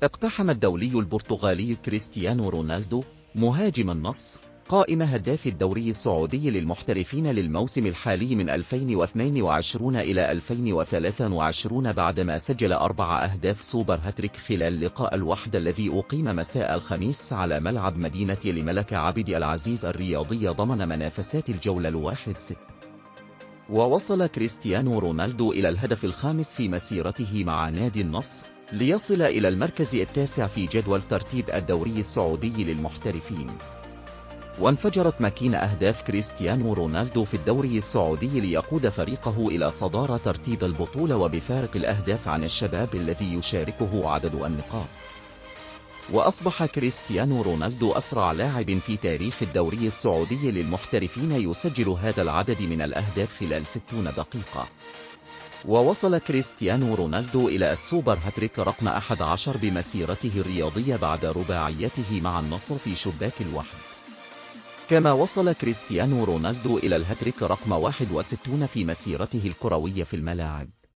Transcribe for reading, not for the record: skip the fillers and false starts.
اقتحم الدولي البرتغالي كريستيانو رونالدو مهاجم النصر قائمة هداف الدوري السعودي للمحترفين للموسم الحالي من 2022 إلى 2023 بعدما سجل 4 أهداف سوبر هاتريك خلال لقاء الوحدة الذي أقيم مساء الخميس على ملعب مدينة الملك عبد العزيز الرياضي ضمن منافسات الجولة 1/6. ووصل كريستيانو رونالدو إلى الهدف الخامس في مسيرته مع نادي النصر ليصل إلى المركز التاسع في جدول ترتيب الدوري السعودي للمحترفين. وانفجرت ماكينة أهداف كريستيانو رونالدو في الدوري السعودي ليقود فريقه إلى صدارة ترتيب البطولة وبفارق الأهداف عن الشباب الذي يشاركه عدد النقاط. وأصبح كريستيانو رونالدو أسرع لاعب في تاريخ الدوري السعودي للمحترفين يسجل هذا العدد من الأهداف خلال 60 دقيقة. ووصل كريستيانو رونالدو إلى السوبر هاتريك رقم 11 بمسيرته الرياضية بعد رباعيته مع النصر في شباك الوحد. كما وصل كريستيانو رونالدو إلى الهاتريك رقم 61 في مسيرته الكروية في الملاعب.